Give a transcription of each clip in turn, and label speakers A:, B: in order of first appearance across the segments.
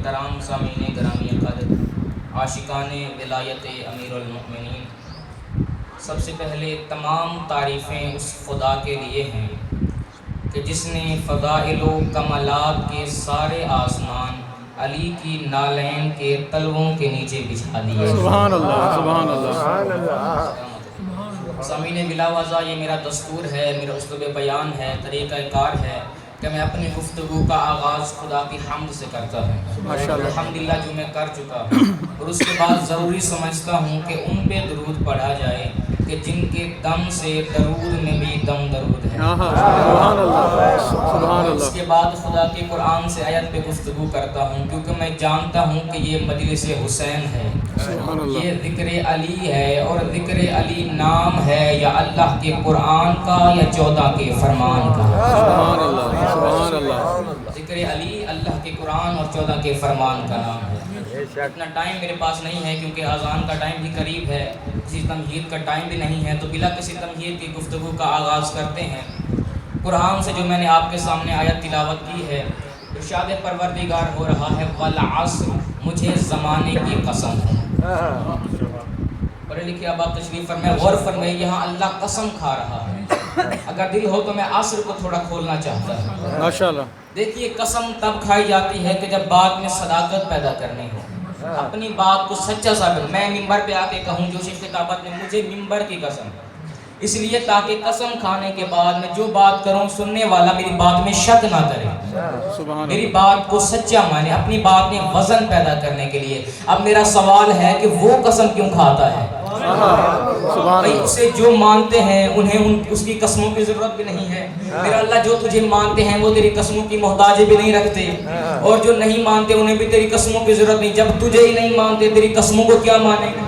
A: محترم سامعین گرامی قدر، عاشقان ولایت امیر المؤمنین، سب سے پہلے تمام تعریفیں اس خدا کے لیے ہیں کہ جس نے فضائل و کمالات کے سارے آسمان علی کی نالین کے تلووں کے نیچے بچھا دیے۔
B: سبحان اللہ، سبحان اللہ۔
A: سامعین بلا وضع یہ میرا دستور ہے، میرا اسلوب بیان ہے، طریقہ کار ہے کہ میں اپنی گفتگو کا آغاز خدا کی حمد سے کرتا ہوں، الحمدللہ جو میں کر چکا ہوں، اور اس کے بعد ضروری سمجھتا ہوں کہ ان پہ درود پڑھا جائے کہ جن کے دم سے درود میں بھی دم درود ہے۔
B: سبحان اللہ، سبحان اللہ۔
A: اس کے بعد خدا کے قرآن سے آیت پہ گفتگو کرتا ہوں کیونکہ میں جانتا ہوں کہ یہ مجلس حسین ہے، یہ ذکر علی ہے، اور ذکر علی نام ہے یا اللہ کے قرآن کا یا 14 کے فرمان کا۔
B: سبحان اللہ، سبحان اللہ۔
A: ذکر علی اللہ کے قرآن اور 14 کے فرمان کا نام ہے۔ اتنا ٹائم میرے پاس نہیں ہے کیونکہ اذان کا ٹائم بھی قریب ہے، کسی تمہید کا ٹائم بھی نہیں ہے، تو بلا کسی تمہید کی گفتگو کا آغاز کرتے ہیں۔ قرآن سے جو میں نے آپ کے سامنے آیت تلاوت کی ہے، ارشاد پروردگار ہو رہا ہے والعصر، مجھے زمانے کی قسم ہے۔ پڑھے لکھے اب آپ تشریف فرمائے، غور فرمائے، یہاں اللہ قسم کھا رہا ہے۔ اگر دل ہو تو میں عصر کو تھوڑا کھولنا چاہتا ہوں۔
B: ماشاءاللہ۔
A: دیکھیے قسم تب کھائی جاتی ہے کہ جب بات میں صداقت پیدا کرنی ہو، اپنی بات کو سچا ثابت۔ میں ممبر پہ آ کے کہوں جو شیخ خطابت میں، مجھے ممبر کی قسم، اس لیے تاکہ قسم کھانے کے بعد میں جو بات کروں سننے والا میری بات میں شک نہ کرے، میری بات کو سچا مانے، اپنی بات میں وزن پیدا کرنے کے لیے۔ اب میرا سوال ہے کہ وہ قسم کیوں کھاتا ہے؟ بھائی اسے جو مانتے ہیں انہیں اس کی قسموں کی ضرورت بھی نہیں ہے۔ میرا اللہ جو تجھے مانتے ہیں وہ تیری قسموں کی محتاج بھی نہیں رکھتے، اور جو نہیں مانتے انہیں بھی تیری قسموں کی ضرورت نہیں۔ جب تجھے ہی نہیں مانتے تیری قسموں کو کیا مانیں گے؟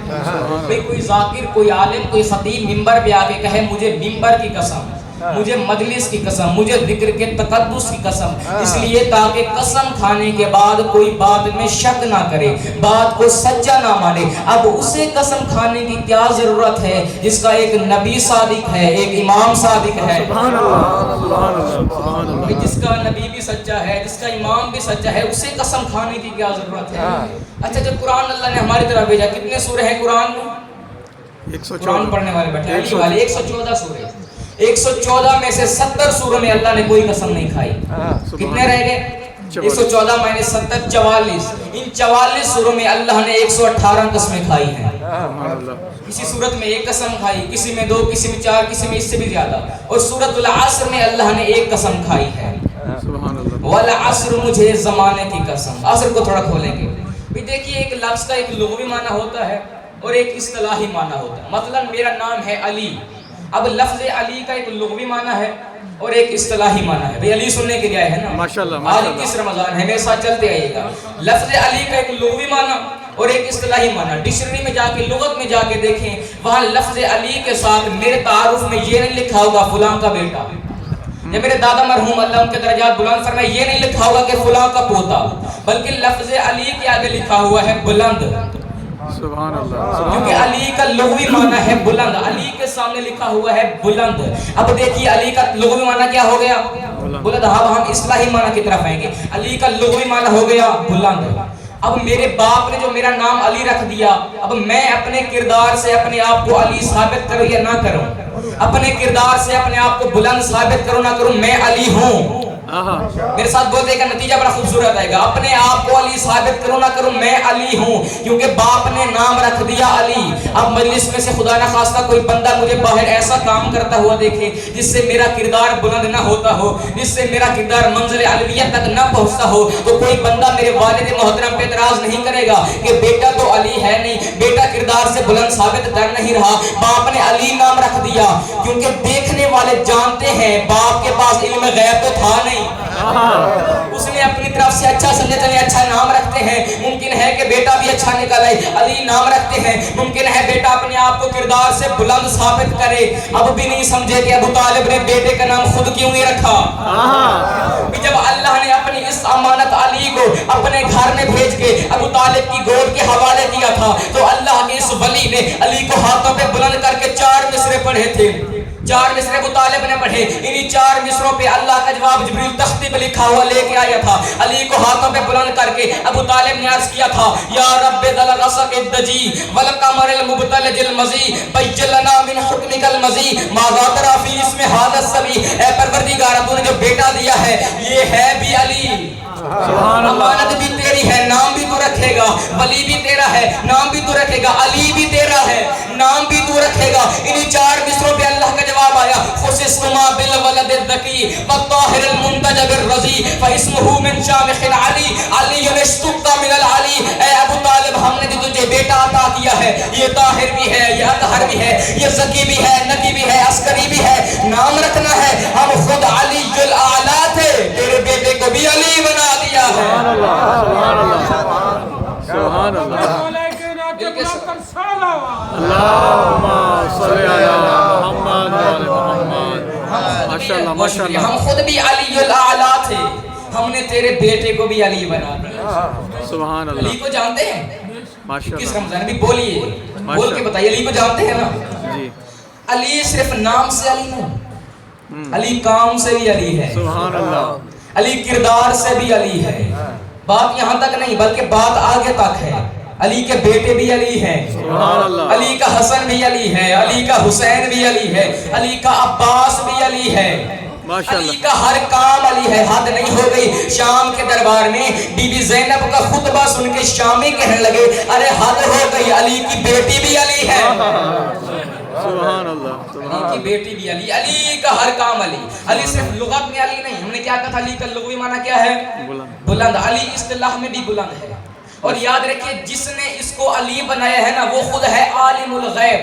A: بھائی کوئی ذاکر، کوئی عالم، کوئی خطیب ممبر پہ آ کے کہے مجھے ممبر کی قسم، مجھے مجلس کی قسم، مجھے ذکر کے تقدس کی قسم، اس لیے تاکہ قسم کھانے کے بعد کوئی بات میں شک نہ کرے، بات کو سچا نہ مانے۔ اب اسے قسم کھانے کی کیا ضرورت ہے جس کا ایک نبی صادق ہے، ایک امام صادق ہے؟
B: سبحان اللہ، سبحان اللہ، سبحان اللہ۔
A: جس کا نبی بھی سچا ہے، جس کا امام بھی سچا ہے، اسے قسم کھانے کی کیا ضرورت ہے؟ اچھا جب قرآن اللہ نے ہماری طرف بھیجا، کتنے سورے ہیں قرآن میں؟
B: 114
A: قرآن پڑھنے والے بیٹھے علی والے 114 سورے، 114 میں سے 70 سوروں میں اللہ نے کوئی قسم نہیں کھائی۔ کتنے رہ گئے؟ 114 مائنس 70، 44۔ ان 44 سوروں میں اللہ نے 118 قسمیں کھائی ہیں۔ کسی صورت میں ایک قسم کھائی، کسی میں 2، کسی میں 4، کسی میں اس سے بھی زیادہ، اور سورۃ العصر میں اللہ نے ایک قسم کھائی ہے، والعصر، مجھے زمانے کی قسم۔ عصر کو تھوڑا کھولیں گے۔ بھی دیکھیے ایک لفظ کا ایک لغوی معنی ہوتا ہے اور ایک اصطلاحی معنی ہوتا ہے۔ مثلا میرا نام ہے علی، اب لفظ علی کا ایک لغوی معنی ہے اور ایک اصطلاحی معنی ہے۔ بھئی علی سننے کے لیے آئے ہیں نا،
B: ماشاءاللہ،
A: آج 21 رمضان ہے، میرے ساتھ چلتے آئیے گا۔ لفظ علی کا ایک لغوی معنی اور ایک اصطلاحی معنی، ڈکشنری میں جا کے، لغت میں جا کے دیکھیں، وہاں لفظ علی کے ساتھ میرے تعارف میں یہ نہیں لکھا ہوگا فلاں کا بیٹا، یا میرے دادا مرحوم اللہ ان کے درجات بلند فرمائے یہ نہیں لکھا ہوگا کہ فلاں کا پوتا، بلکہ لفظ علی کے آگے لکھا ہوا ہے بلند،
B: سبحان اللہ۔
A: کیونکہ علی کا لغوی معنی ہے بلند، علی کے سامنے لکھا ہوا ہے بلند۔ اب دیکھیے علی کا لغوی معنی کیا ہو گیا؟ بلند۔ اب ہم اصطلاحی معنی کی طرف آئیں گے۔ علی کا لغوی معنی ہو گیا بلند۔ اب میرے باپ نے جو میرا نام علی رکھ دیا، اب میں اپنے کردار سے اپنے آپ کو علی ثابت کروں یا نہ کروں، اپنے کردار سے اپنے آپ کو بلند ثابت کروں نہ کروں، میں علی ہوں۔ میرے ساتھ بولتے کا نتیجہ بڑا خوبصورت آئے گا، اپنے آپ کو علی ثابت کروں نہ کروں، میں علی ہوں، کیونکہ باپ نے نام رکھ دیا علی۔ اب مجلس میں سے خدا نہ خواستہ کوئی بندہ مجھے باہر ایسا کام کرتا ہوا دیکھے جس سے میرا کردار بلند نہ ہوتا ہو، جس سے میرا کردار منزل علویت تک نہ پہنچتا ہو، تو کوئی بندہ میرے والد محترم پہ اعتراض نہیں کرے گا کہ بیٹا تو علی ہے نہیں، بیٹا کردار سے بلند ثابت کر نہیں رہا، باپ نے علی نام رکھ دیا، کیونکہ دیکھنے والے جانتے ہیں باپ کے پاس علم غیب تو تھا نہیں، اس نے اپنی طرف سے اچھا سمجھے چلے اچھا نام رکھتے ہیں، ممکن ہے کہ بیٹا بھی اچھا نکل آئے، علی نام رکھتے ہیں، ممکن ہے بیٹا اپنے آپ کو کردار سے بلند ثابت کرے۔ اب بھی نہیں سمجھے کہ ابو طالب نے بیٹے کا نام خود کیوں نہیں رکھا؟ جب اللہ نے اپنی اس امانت علی کو اپنے گھر میں بھیج کے ابو طالب کی گود کے حوالے کیا تھا، تو اللہ کے اس ولی نے علی کو ہاتھوں پہ بلند کر کے 4 مصرے پڑھے تھے۔ 4 मिसरे अबू तालिब ने पढ़े। इन्हीं 4 मिसरों पे अल्लाह का जवाब जिब्रील तख्ती पे लिखा हुआ लेके आया था। अली को हाथों पे बुलंद करके अबू तालिब ने अर्ज किया था, या रब्बे दल रसक इद्दजी वल कमरिल मुबतलजिल मजी बैजलना मिन हुक्मिकल मजी मा गातरा फी इसमें हादस सभी। ए परवरदिगार, तूने जो बेटा दिया है ये है भी अली, अमानत भी तेरी है, नाम भी तू रखेगा, वली भी तेरा है, नाम भी तू रखेगा, अली भी तेरा है, नाम भी तू रखेगा। इन्हीं 4 मिसरों पे अल्लाह का जवाब आया, खुसिस्मा बिल वलद ज़की वत्ताहिर मुंतजबिर रजी फइस्मुहु मिन शामिखिल अली अली यस्तुक्ता मिनल अली। ए अबू तालिब, हमने जो तुझे बेटा अता किया है ये ताहिर भी है, ये अतहर भी है, ये ज़की भी है, नकी भी है, अस्करी भी है, नाम रखना है। हम खुद अलीयुल आला थे, तेरे बेटे को भी अली बना दिया है।
B: सुभान अल्लाह, सुभान अल्लाह। अल्लाहुम्मा सल्ली अला मुहम्मद व आले मुहम्मद। माशाअल्लाह, माशाअल्लाह।
A: हम खुद भी अलीयुल आला थे, हमने तेरे बेटे को भी अली बना दिया।
B: सुभान
A: अली
B: अल्लाह,
A: को जानते हैं? किस
B: माशाअल्लाह
A: रमजान भी बोलिए, बोल के बताइए, अली को जानते हैं ना?
B: जी।
A: अली सिर्फ नाम से अली नहीं, अली काम से भी अली है,
B: सुभान अल्लाह।
A: अली किरदार से भी अली है। बात यहाँ तक नहीं बल्कि बात आगे तक है। अली के बेटे भी अली हैं,
B: सुभान अल्लाह।
A: अली का हसन भी अली है, अली का हुसैन भी अली है, अली का अब्बास भी अली है, अली का हर काम अली है। हद नहीं हो गई? शाम के दरबार में बीबी ज़ैनब का खुतबा सुन के शामी कहने लगे, अरे हद हो गई, अली की बेटी भी अली है।
B: सुभान अल्लाह,
A: अली की बेटी भी अली, अली का हर काम अली। अली सिर्फ लुगत में अली नहीं, हमने क्या कहा, अली का लुगवी माना क्या है? बुलंद। अली इस्तिलाह में भी बुलंद है। और याद रखिए, जिसने इसको अली बनाया है ना, वो खुद है आलिमुल गैब।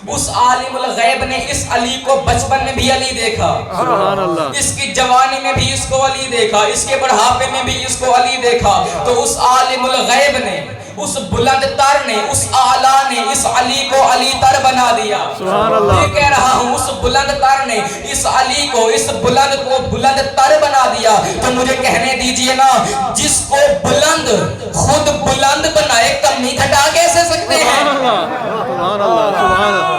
A: उस आलिमुल गैब ने इस अली को बचपन में भी अली देखा,
B: सुभान अल्लाह।
A: इसकी जवानी में भी इसको अली देखा, इसके बुढ़ापे में भी इसको अली देखा। तो उस आलिमुल गैब ने, उस बुलंद तर ने, उस आला ने इस अली को अली तर बना दिया।
B: सुभान अल्लाह।
A: ये कह रहा हूँ, उस बुलंद तर ने इस अली को, इस बुलंद को बुलंद तर बना दिया। तो मुझे कहने दीजिए ना, जिसको बुलंद खुद बुलंद बनाए, कमी घटा कैसे सकते हैं?
B: सुभान अल्लाह, सुभान अल्लाह।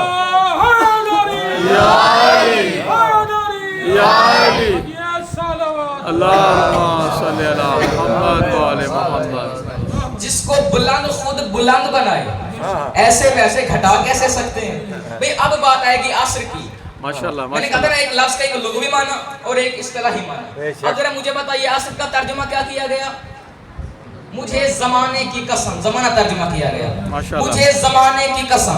B: या अली, या अली, अल्लाहुम्मा सल्ली अला मुहम्मद व आले मुहम्मद।
A: जिसको बुलंद खुद बुलंद बनाए, ऐसे वैसे घटा कैसे सकते हैं? भाई अब बात आएगी असर की।
B: माशाअल्लाह,
A: मैंने कहा था ना, एक लफ्ज़ का एक लुग़वी माना और एक इस्तिलाही माना। अब जरा मुझे बताइए, असर का तर्जुमा क्या किया गया? मुझे ज़माने की कसम, ज़माना तर्जुमा किया गया, मुझे ज़माने की कसम।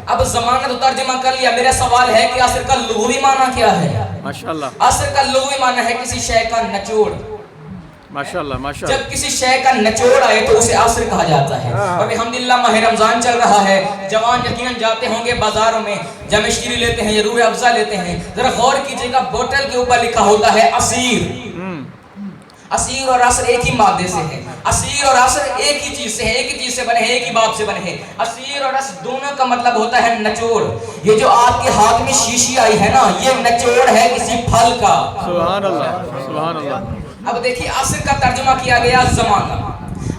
A: अब ज़माना तो तर्जुमा कर लिया, मेरा सवाल है कि असर का लुग़वी माना क्या है?
B: माशाअल्लाह।
A: असर का लुग़वी माना है किसी शय का निचोड़।
B: माशाअल्लाह, माशाअल्लाह।
A: जब किसी शय का निचोड़ आए तो उसे असर कहा जाता है। और अल्हम्दुलिल्लाह माह रमजान चल रहा है, जवान यकीनन जाते होंगे बाजारों में, जमशीरी लेते हैं या रूह अफ़ज़ा लेते हैं, जरा गौर कीजिएगा, बोतल के ऊपर लिखा होता है असीर। असीर और असर एक ही मादे से है, असीर और असर एक ही चीज से है, एक ही चीज से बने हैं, एक ही बात से बने हैं। असीर और असर दोनों का मतलब होता है निचोड़। ये जो आपके हाथ में शीशी आई है ना, ये निचोड़ है किसी फल का।
B: सुभान अल्लाह, सुभान अल्लाह।
A: अब देखिए, असर का तर्जुमा किया गया ज़माना।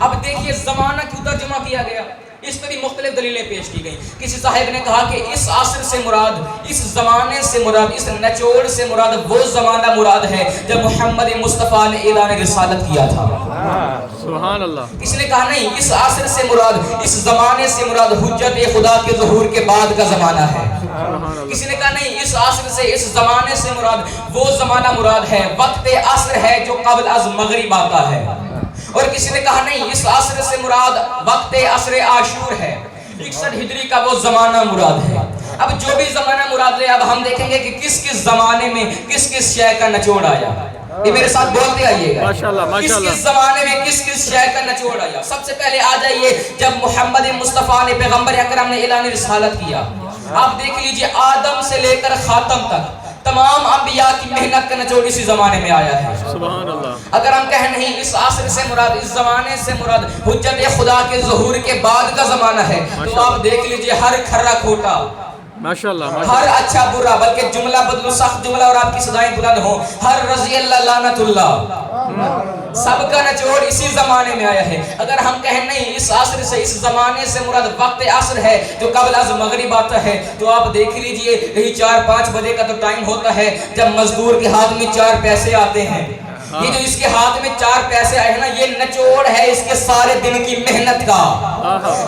A: अब देखिए, ज़माना क्यों तर्जुमा किया गया? इस पर भी मुख्तलिफ दलीलें पेश की गई। किसी साहिब ने कहा कि इस असर से मुराद, इस ज़माने से मुराद, इस निचोड़ से मुराद वो ज़माना मुराद है जब मोहम्मद मुस्तफ़ा ने ऐलान रिसालत किया था।
B: सुभान अल्लाह।
A: किसी ने कहा नहीं, इस असर से मुराद, इस ज़माने से मुराद हुज्जत खुदा के ज़ुहूर के बाद का ज़माना है। किसी ने कहा नहीं, इस असर से, इस ज़माने से मुराद वो ज़माना मुराद है, वक्त असर है जो क़ब्ल अज़ मग़रिब आता है। और किसी ने कहा नहीं, इस असर से मुराद वक्त असर आशूर है, 61 हिजरी का वो ज़माना मुराद है। अब जो भी ज़माना मुराद ले, अब हम देखेंगे कि किस किस ज़माने में किस किस शय का निचोड़ आया। ये मेरे साथ बोलते आइएगा,
B: माशाअल्लाह, माशाअल्लाह।
A: किस किस ज़माने में किस किस शय का निचोड़ आया। सबसे पहले आ जाइए, जब मोहम्मद मुस्तफ़ा ने, पैगम्बर अकरम ने ऐलान रिसालत किया। आप देख लीजिए, आदम से लेकर खातम तक तमाम अंबिया की मेहनत का निचोड़ इसी ज़माने में आया है।
B: सुभान अल्लाह।
A: अगर हम कहें नहीं, इस असर से मुराद, इस ज़माने से मुराद हुज्जत खुदा के ज़ुहूर के बाद का ज़माना है, तो आप देख लीजिए, हर खर्रा खोटा
B: माशाल्लाह
A: हर अच्छा बुरा, बल्कि जुमला बदलो सख्त जुमला और आपकी सदाएं बुलंद हो। हर रज़ी अल्लाह लानतुल्लाह, सबका निचोड़ इसी जमाने में आया है। अगर हम कहें नहीं इस असर से, इस जमाने से मुराद वक्त असर है जो कबल अज़ मगरिब आता है, तो आप देख लीजिए यही 4-5 बजे का तो टाइम होता है जब मजदूर के हाथ में 4 पैसे आते हैं। ये जो इसके हाथ में 4 पैसे आए हैं ना, ये निचोड़ है इसके सारे दिन की मेहनत का।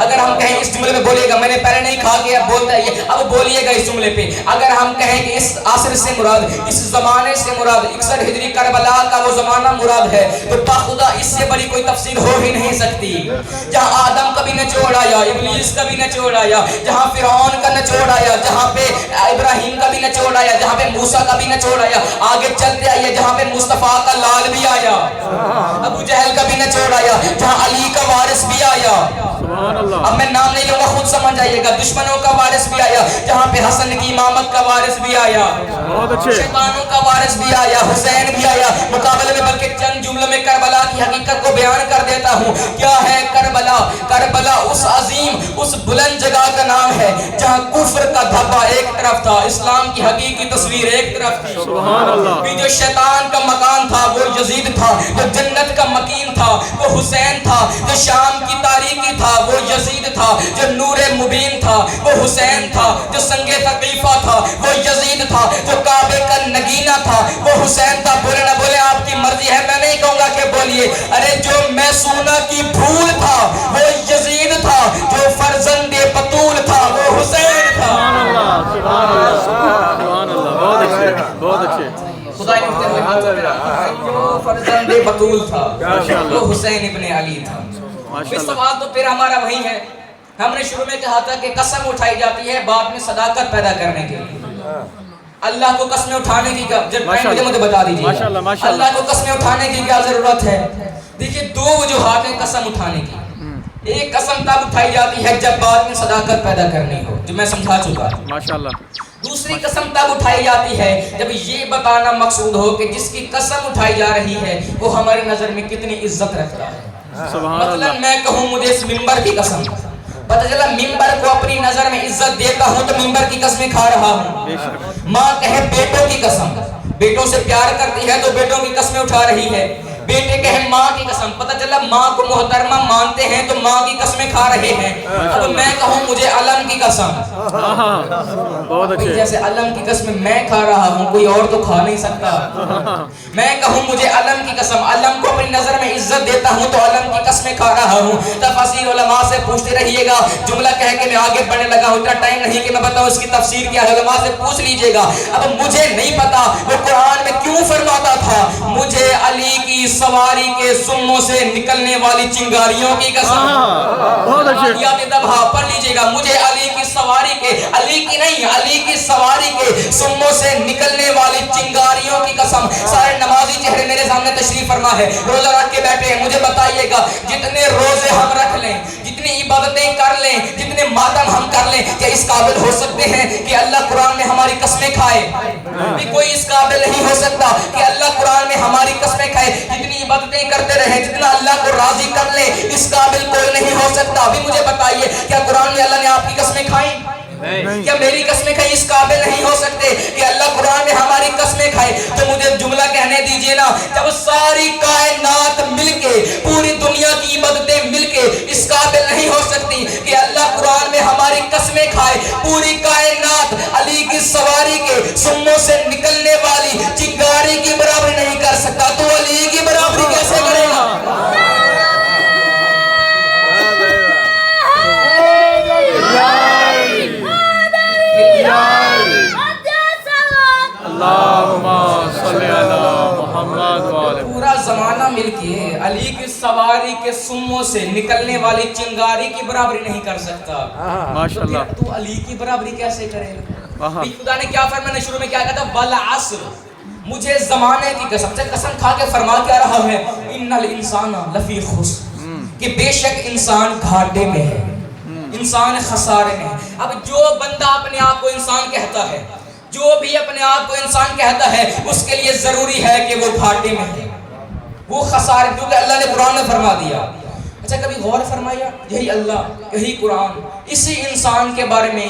A: अगर हम कहें इस जुमले में बोलिएगा, मैंने पहले नहीं कहा कि अब बोलता है ये, अब बोलिएगा इस जुमले पे। अगर हम कहें कि इस असर से मुराद, इस जमाने से मुराद 61 हिजरी करबला का वो जमाना मुराद है, तो बाखुदा इससे बड़ी कोई तफसीर हो ही नहीं सकती। जहाँ आदम का भी निचोड़ आया, इब्लीस का भी निचोड़ आया, जहाँ फिरौन का निचोड़ आया, जहाँ पे इब्राहिम का भी निचोड़ आया, जहाँ पे मूसा का भी निचोड़ आया, आगे चलते आइए जहाँ पे मुस्तफा का लाल भी आया, अबू जहल का भी निचोड़ आया, जहाँ अली का वारिस भी आया। अब मैं नाम नहीं लूंगा, खुद समझ जाइएगा। दुश्मनों का वारिस भी आया, जहाँ पे हसन की इमामत का वारिस भी आया, शैतानों का वारिस भी आया, हुसैन भी आया। मुकाबले में बल्कि चंद जुमलों में करबला की हकीकत को बयान कर देता हूँ। क्या है करबला? करबला उस अजीम, उस बुलंद जगह का नाम है जहाँ कुफ्र का धब्बा एक तरफ था, इस्लाम की हकीकी तस्वीर एक तरफ थी। भी जो शैतान का मकान था वो यजीद था, जो जन्नत का मकीन था वो हुसैन था, जो शाम की तारीकी था वो यजीद था, जो नूरे मुबीन था वो हुसैन था, जो संगे तकीफा था वो यजीद था, जो काबे का नगीना था वो हुसैन था। बोले ना बोले आपकी मर्जी है, मैं नहीं कहूंगा कि बोलिए। अरे जो मैसूना की भूल था वो यजीद था, जो फर्जंदे बतूल था वो हुसैन था।
B: बहुत अच्छे, बहुत अच्छे।
A: खुदा जो फर्जंदे बतूल था वो हुसैन इब्ने अली था। फिर सवाल तो फिर हमारा वही है, हमने शुरू में कहा था कि कसम उठाई जाती है बाद में सदाकत पैदा करने के लिए। अल्लाह को कसमें उठाने की मुझे बता दीजिए, अल्लाह को कसमें उठाने की क्या जरूरत है? देखिए, 2 वजूहात हैं कसम उठाने की। एक कसम तब उठाई जाती है जब बाद में सदाकत पैदा करनी हो, जो मैं समझा चुका हूं। माशाल्लाह। दूसरी कसम तब उठाई जाती है जब ये बताना मकसूद हो कि जिसकी कसम उठाई जा रही है वो हमारी नजर में कितनी इज्जत रखता है। मतलब मैं कहूँ मुझे इस मिंबर की कसम, पता चला मिंबर को अपनी नजर में इज्जत देता हूँ तो मिंबर की कसमें खा रहा हूँ। माँ कहे बेटों की कसम, बेटों से प्यार करती है तो बेटों की कसमें उठा रही है। बेटे कहे माँ की कसम, पता चला माँ को मोहतरमा मानते हैं तो माँ की कसमें खा रहे हैं। अब मैं कहूँ मुझे अलम की कसम,
B: बहुत अच्छे।
A: जैसे अलम की कसम मैं खा रहा हूँ, कोई और तो खा नहीं सकता। मैं कहूँ मुझे अलम की कसम, अलम को अपनी नजर में इज्जत देता हूँ तो अलम की कसमें खा रहा हूँ। तफसीर उलमा से पूछते रहिएगा। जुमला कह के मैं आगे बढ़ने लगा हूँ, इतना टाइम नहीं कि मैं बताऊँ इसकी तफसीर क्या है, उलमा से पूछ लीजिएगा। अब मुझे नहीं पता वो कुरान में क्यों फरमाता था मुझे अली की सवारी के सुम्मों से निकलने वाली चिंगारियों की कसम।
B: बहुत अच्छे।
A: पढ़ लीजिएगा, मुझे अली की सवारी के, अली की नहीं अली की सवारी के सुम्मों से निकलने वाली चिंगारियों की कसम। सारे नमाजी चेहरे मेरे सामने तशरीफ फरमा है, रोजा रख के बैठे हैं। मुझे बताइएगा जितने रोजे हम रख लें, जितनी इबादतें कर लें, जितने मातम हम कर लें, क्या इस काबिल हो सकते हैं कि अल्लाह कुरान में हमारी कसमें खाए? कोई इस काबिल नहीं हो सकता कि अल्लाह कुरान में हमारी कसमें खाए। जितनी इबादतें करते रहे, जितना अल्लाह को राजी कर ले, इस काबिल कोई नहीं हो सकता। अभी मुझे बताइए क्या कुरान में अल्लाह ने आपकी कसमें खाई? क्या मेरी कसमें खाई? इस काबिल नहीं हो सकते कि अल्लाह कुरान में हमारी कसमें खाए। तो मुझे जुमला कहने दीजिए ना, जब सारी कायनात मिलके, पूरी दुनिया की इबादतें मिलके इस काबिल नहीं हो सकती कि अल्लाह कुरान में हमारी कसमें खाए। पूरी कायनात अली की सवारी के सुम्मों से निकलने वाली चिंगारी की बराबरी नहीं कर सकता, तो अली की बराबरी कैसे करेगा? पूरा जमाना मिलके अली की सवारी के सुम्मों से निकलने वाली चिंगारी की बराबरी नहीं कर सकता। माशाल्लाह। तो अली की बराबरी कैसे करेगा? खुदा ने क्या फरमाया? शुरू में क्या कहा था? वल अस्र, मुझे जमाने की कसम खा के फरमा क्या रहा है? इन्नल इंसाना लफी खुस्र, कि बेशक इंसान घाटे में है, इंसान खसारे में है। अब जो बंदा अपने आप को इंसान कहता है, जो भी अपने आप को इंसान कहता है, उसके लिए जरूरी है कि वो घाटे में है, वो खसारे, क्योंकि अल्लाह ने कुरान में फरमा दिया। अच्छा, कभी गौर फरमाया? यही अल्लाह, यही कुरान इसी इंसान के बारे में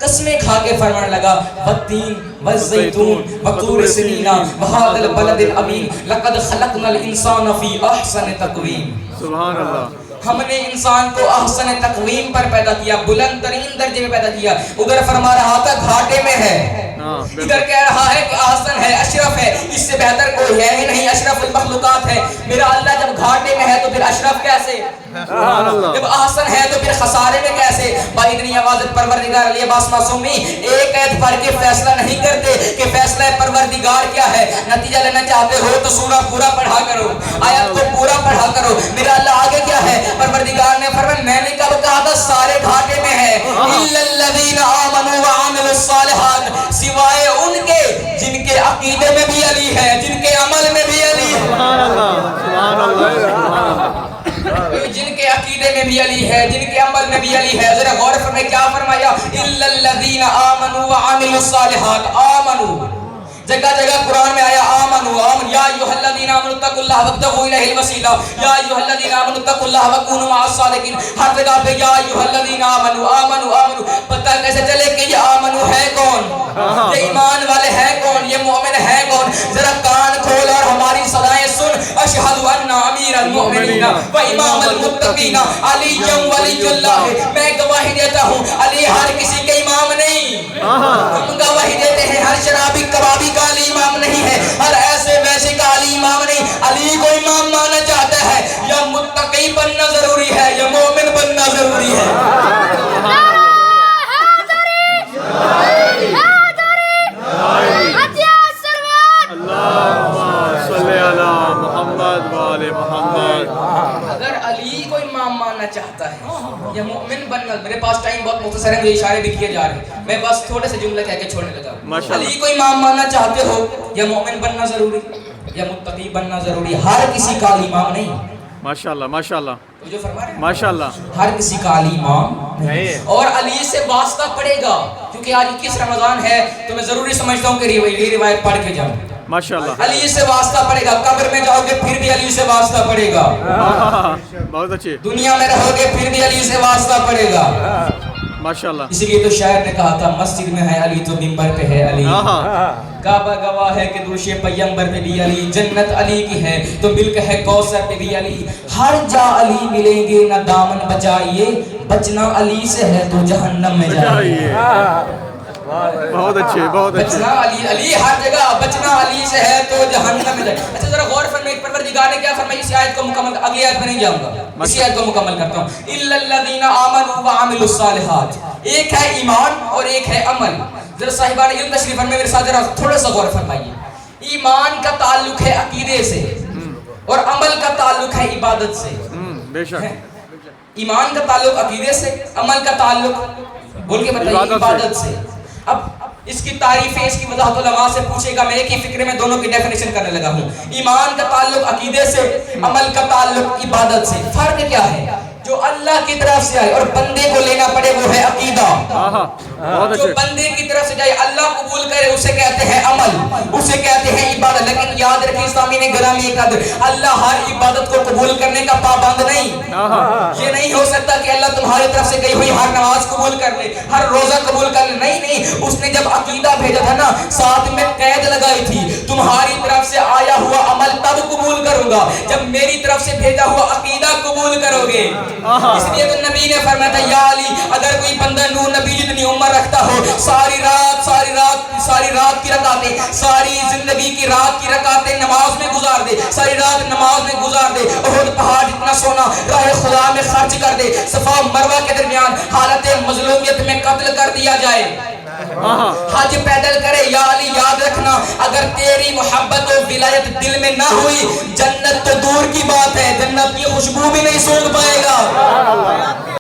A: قسمیں کھا کے فرمان لگا والتین والزیتون وطور سنینا وہذا البلد الامین لقد خلقنا الانسان فی احسن تقویم.
B: سبحان اللہ.
A: ہم نے انسان کو احسن تقویم پر پیدا کیا, بلند ترین درجے میں پیدا کیا. ادھر فرما رہا تھا گھاٹے میں ہے, ادھر کہہ رہا ہے کہ احسن ہے, اشرف ہے, اس سے بہتر کوئی ہے ہی نہیں, اشرف المخلوقات ہے. میرا اللہ جب گھاٹے میں ہے تو پھر اشرف کیسے, جب احسن ہے تو پھر خسارے میں کیسے. بھائی اتنی آواز پروردگار علی عباس معصومی ایک ایت پڑھ کے فیصلہ نہیں کرتے کہ فیصلہ پروردگار کیا ہے. نتیجہ لینا چاہتے ہو تو سورہ پورا پڑھا کرو, آیت کو پورا پڑھا کرو. میرا اللہ آگے کیا ہے, پروردگار نے فرمایا میں نے کب کہا تھا سارے گھاٹے میں ہے, الا الذین آمنوا وعملوا الصالحات, سوائے ان کے جن کے عقیدے میں بھی علی ہے, جن کے عمل میں بھی علی ہے.
B: سبحان اللہ. سبحان اللہ. سبحان اللہ.
A: جن کے عقیدے میں بھی علی ہے, جن کے عمل میں بھی علی ہے. ذرا غور فرمائیں کیا فرمایا, الا الذین آمنوا وعملوا الصالحات. آمنوا جگہ جگہ قرآن میں آیا آمنوا, آمن یا ایھا الذین آمنوا اتقوا اللہ وابتغوا الیہ الوسیلہ, یا ایھا الذین آمنوا اتقوا اللہ وکونوا مع الصادقین. ہر جگہ پہ یا ایھا الذین آمنوا آمنوا آمنوا. پتہ کیسے چلے کہ یہ آمنوا ہے کون, یہ ایمان والے ہیں کون, یہ مومن ہے کون. ذرا کان کھول اور ہماری صدائیں سن. اشہد ان امیر المؤمنین و امام المتقین علی ولی اللہ. میں گواہی دیتا ہوں علی ہر کسی کے امام نہیں, ہم گواہی دیتے ہیں ہر شرابی کبابی کا علی امام نہیں ہے, ہر ایسے ویسے کا علی امام نہیں. علی کو امام مانا چاہتا ہے, یا متقی بننا ضروری ہے یا مومن بننا ضروری ہے. اگر علی کو امام ماننا چاہتا ہے یا مومن بننا, میرے پاس ٹائم بہت مختصر ہے, مجھے اشارے بھی کیے جا رہے ہیں, میں بس تھوڑے سے جملے کہہ کے چھوڑنے لگا. علی کو امام ماننا چاہتے ہو یا مومن بننا ضروری یا متقی بننا ضروری, ہر کسی کا علی امام نہیں.
B: ماشاءاللہ. ماشاءاللہ.
A: تو جو فرما رہے ہیں
B: ماشاءاللہ.
A: ہر کسی کا علی امام نہیں, اور علی سے واسطہ پڑے گا. کیونکہ آج 21 رمضان ہے تو میں ضروری سمجھتا ہوں کہ یہ روایت پڑھ کے جاؤں.
B: ماشاءاللہ.
A: علی سے واسطہ پڑے گا, قبر میں جاؤ گے پھر بھی علی سے واسطہ پڑے گا,
B: بہت اچھے.
A: دنیا میں رہو گے پھر بھی علی سے واسطہ پڑے گا.
B: ماشاءاللہ.
A: اسی لیے تو شاعر نے کہا تھا مسجد میں ہے علی تو منبر پہ ہے علی, کعبہ گواہ ہے کہ دوش پیغمبر پہ بھی علی, جنت علی کی ہے تو ملک ہے کوثر پہ بھی علی. ہر جا علی ملیں گے نہ دامن بچائیے, بچنا علی سے ہے تو جہنم میں جائیے.
B: بہت اچھے. بہت اچھے.
A: بچنا علی, علی ہر جگہ, بچنا علی سے ہے تو جہنم میں جائے. اچھا ذرا غور فرمائیں پروردگار نے کیا فرمایا. اس آیت کو مکمل, اگلی آیت میں نہیں جاؤں گا, اسی آیت کو مکمل کرتا ہوں. الا الذین آمنوا وعملوا الصالحات, ایک ہے ایمان اور ایک ہے عمل. ذرا صاحبان علم تشریف فرمائیں میرے ساتھ, ذرا تھوڑا سا غور فرمائیے. ایمان کا تعلق ہے عقیدے سے اور عمل کا تعلق ہے عبادت سے.
B: بے شک.
A: ایمان کا تعلق عقیدے سے, عمل کا تعلق بول کے بتائیے عبادت سے. اب اس کی تعریفیں, اس کی وضاحت علماء سے پوچھے گا, میں ایک ہی فکرے میں دونوں کی ڈیفینیشن کرنے لگا ہوں. ایمان کا تعلق عقیدے سے, عمل کا تعلق عبادت سے. فرق کیا ہے؟ جو اللہ کی طرف سے آئے اور بندے کو لینا پڑے وہ ہے عقیدہ. جو بندے کی طرف سے جائے اللہ قبول کرے اسے کہتے ہیں عمل, اسے کہتے ہیں عبادت. لیکن یاد رکھیں سامعین گرامی قدر, اللہ ہر عبادت کو قبول کرنے کا پابند نہیں. یہ نہیں ہو سکتا کہ اللہ تمہاری طرف سے گئی ہوئی ہر نماز قبول کر لے, ہر روزہ قبول کر لے. نہیں نہیں, اس نے جب عقیدہ بھیجا تھا نا, ساتھ میں قید لگائی تھی, تمہاری طرف سے آیا ہوا عمل تب قبول کروں گا جب میری طرف سے بھیجا ہوا عقیدہ قبول کرو گے. اس لیے تو نبی نے فرمایا تھا یا علی, اگر کوئی بندہ نور نبی جتنی عمر رکھتا ہو, ساری رات کی رکعتیں, ساری زندگی کی رات کی رکعتیں نماز میں گزار دے, ساری رات نماز میں گزار دے, احد پہاڑ جتنا سونا راہ خدا میں خرچ کر دے, صفا مروہ کے درمیان حالت مظلومیت میں قتل کر دیا جائے, حج پیدل کرے, یا علی یاد رکھنا اگر تیری محبت و ولایت دل میں نہ ہوئی, جنت تو دور کی بات ہے, جنت کی خوشبو بھی نہیں سونگ